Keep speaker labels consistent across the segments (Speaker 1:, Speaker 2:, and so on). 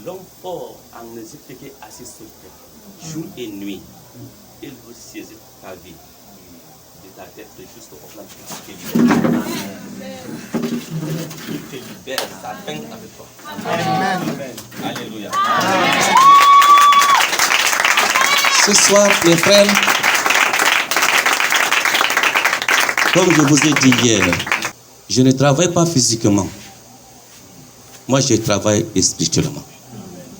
Speaker 1: L'homme fort en Égypte qui est assis sur terre, jour et nuit, il veut saisir ta vie, de ta tête jusqu'au plan il te libère, ça fin avec toi. Amen. Alléluia.
Speaker 2: Ce soir, mes frères, comme je vous ai dit hier, je ne travaille pas physiquement. Moi, je travaille spirituellement.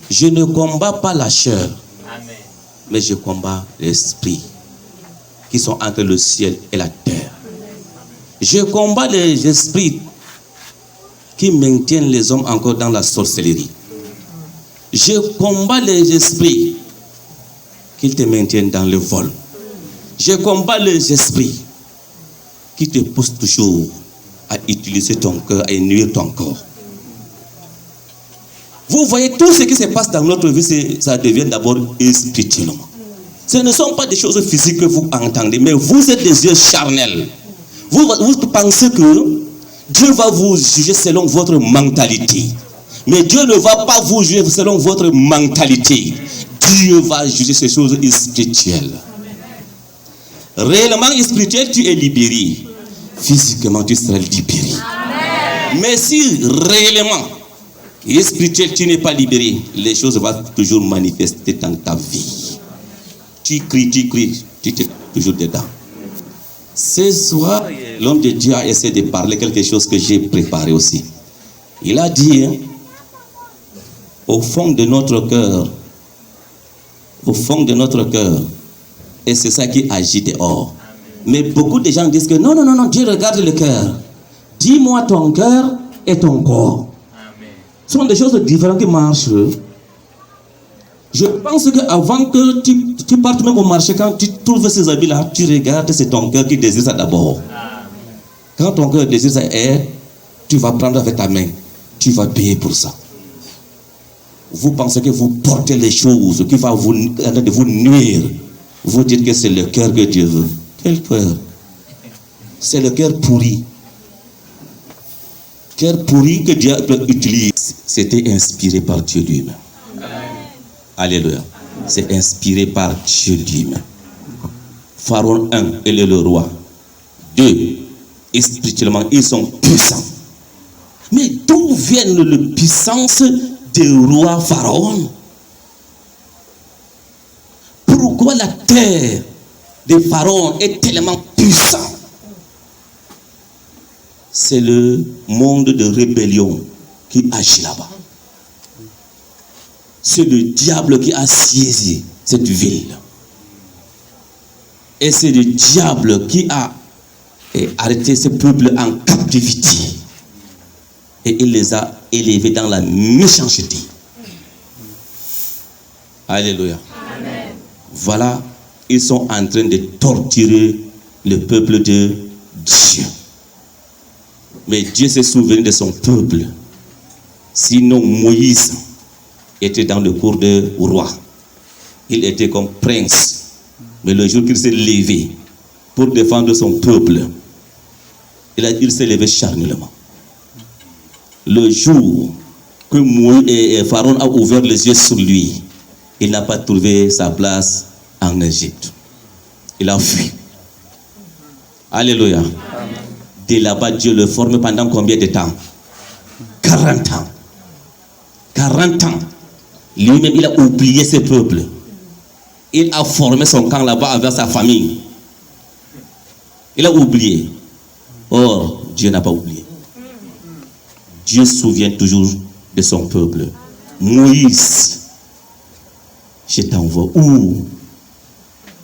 Speaker 2: Je ne combats pas la chair, mais je combats l'esprit qui sont entre le ciel et la terre. Je combats les esprits qui maintiennent les hommes encore dans la sorcellerie. Je combats les esprits qui te maintiennent dans le vol. Je combats les esprits qui te poussent toujours à utiliser ton cœur, à nuire ton corps. Vous voyez, tout ce qui se passe dans notre vie, ça devient d'abord spirituellement. Ce ne sont pas des choses physiques que vous entendez, mais vous êtes des yeux charnels. Vous pensez que Dieu va vous juger selon votre mentalité. Mais Dieu ne va pas vous juger selon votre mentalité. Dieu va juger ces choses spirituelles. Réellement spirituel, tu es libéré. Physiquement, tu seras libéré. Mais si réellement spirituel, tu n'es pas libéré, les choses vont toujours manifester dans ta vie. Tu cries, tu es toujours dedans. Ce soir, l'homme de Dieu a essayé de parler quelque chose que j'ai préparé aussi. Il a dit, au fond de notre cœur, et c'est ça qui agit dehors. Mais beaucoup de gens disent que non, Dieu regarde le cœur. Dis-moi ton cœur et ton corps. Ce sont des choses différentes qui marchent. Je pense qu'avant que tu partes même au marché, quand tu trouves ces habits-là, tu regardes, c'est ton cœur qui désire ça d'abord. Quand ton cœur désire ça, tu vas prendre avec ta main. Tu vas payer pour ça. Vous pensez que vous portez les choses qui vont vous nuire. Vous dites que c'est le cœur que Dieu veut. Quel cœur? C'est le cœur pourri. Cœur pourri que Dieu utilise. C'était inspiré par Dieu lui-même. Alléluia. C'est inspiré par Dieu lui-même. Pharaon 1, il est le roi. 2, spirituellement, ils sont puissants. Mais d'où viennent les puissances des rois Pharaon? Pourquoi la terre de Pharaon est tellement puissante? C'est le monde de rébellion qui agit là-bas. C'est le diable qui a saisi cette ville. Et c'est le diable qui a arrêté ce peuple en captivité. Et il les a élevés dans la méchanceté. Alléluia. Amen. Voilà, ils sont en train de torturer le peuple de Dieu. Mais Dieu s'est souvenu de son peuple. Sinon, Moïse était dans le cours de roi. Il était comme prince. Mais le jour qu'il s'est levé pour défendre son peuple, il s'est levé charnellement. Le jour que Pharaon a ouvert les yeux sur lui, il n'a pas trouvé sa place en Égypte. Il a fui. Alléluia. De là-bas, Dieu le forme pendant combien de temps? 40 ans. 40 ans. Lui-même, il a oublié ce peuple. Il a formé son camp là-bas avec sa famille. Il a oublié. Or, Dieu n'a pas oublié. Dieu se souvient toujours de son peuple. Moïse, je t'envoie où?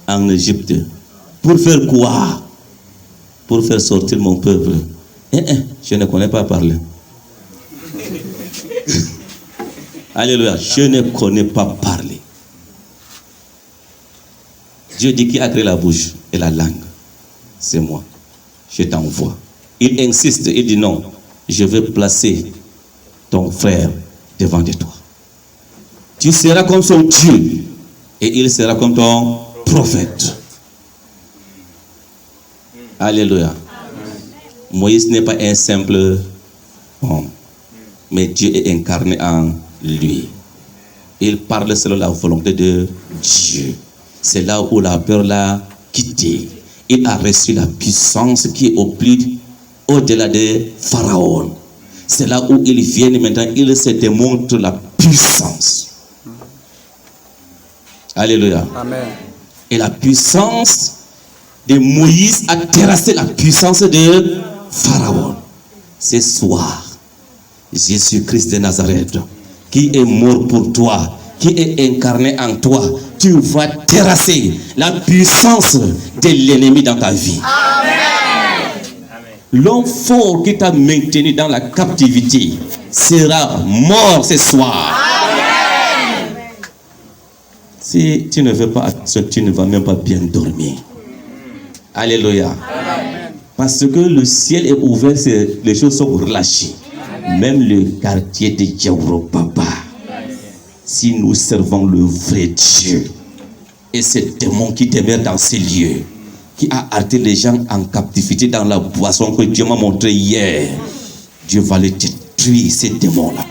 Speaker 2: En Égypte. Pour faire quoi? Pour faire sortir mon peuple. Je ne connais pas parler. Alléluia. Je ne connais pas parler. Dieu dit qui a créé la bouche et la langue. C'est moi. Je t'envoie. Il insiste. Il dit non. Je vais placer ton frère devant de toi. Tu seras comme son Dieu. Et il sera comme ton prophète. Alléluia. Amen. Moïse n'est pas un simple homme. Mais Dieu est incarné en lui. Il parle selon la volonté de Dieu. C'est là où la peur l'a quitté. Il a reçu la puissance qui est au-delà de Pharaon. C'est là où il vient maintenant, il se démontre la puissance. Alléluia.
Speaker 3: Amen.
Speaker 2: Et la puissance de Moïse a terrassé la puissance de Pharaon. Ce soir, Jésus-Christ de Nazareth, qui est mort pour toi, qui est incarné en toi, tu vas terrasser la puissance de l'ennemi dans ta vie. L'homme fort qui t'a maintenu dans la captivité sera mort ce soir. Si tu ne veux pas attention, tu ne vas même pas bien dormir. Alléluia. Parce que le ciel est ouvert, les choses sont relâchées. Même le quartier de Diaouro Papa. Si nous servons le vrai Dieu, et ce démon qui demeure dans ces lieux, qui a arrêté les gens en captivité dans la boisson que Dieu m'a montré hier, Dieu va les détruire, ces démons-là.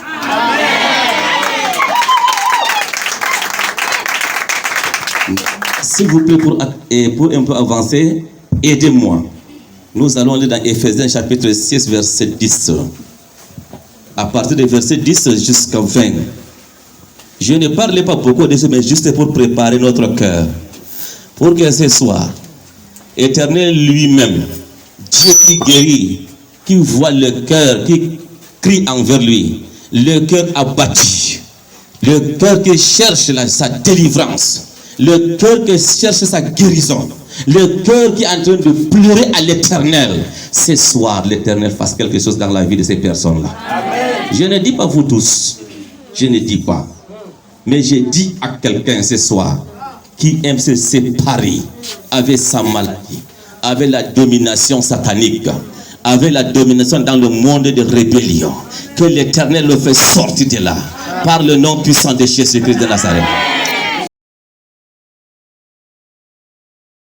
Speaker 2: S'il vous plaît, pour un peu avancer, aidez-moi. Nous allons aller dans Éphésiens chapitre 6, verset 10. À partir du verset 10 jusqu'à 20. Je ne parlais pas beaucoup de ça, mais juste pour préparer notre cœur. Pour que ce soit Éternel lui-même, Dieu qui guérit, qui voit le cœur, qui crie envers lui, le cœur abattu, le cœur qui cherche sa délivrance, le cœur qui cherche sa guérison, le cœur qui est en train de pleurer à l'Éternel. Ce soir, l'Éternel fasse quelque chose dans la vie de ces personnes-là. Je ne dis pas vous tous, je ne dis pas. Mais je dis à quelqu'un ce soir qui aime se séparer avec sa maladie, avec la domination satanique, avec la domination dans le monde de rébellion, que l'Éternel le fait sortir de là par le nom puissant de Jésus-Christ de Nazareth.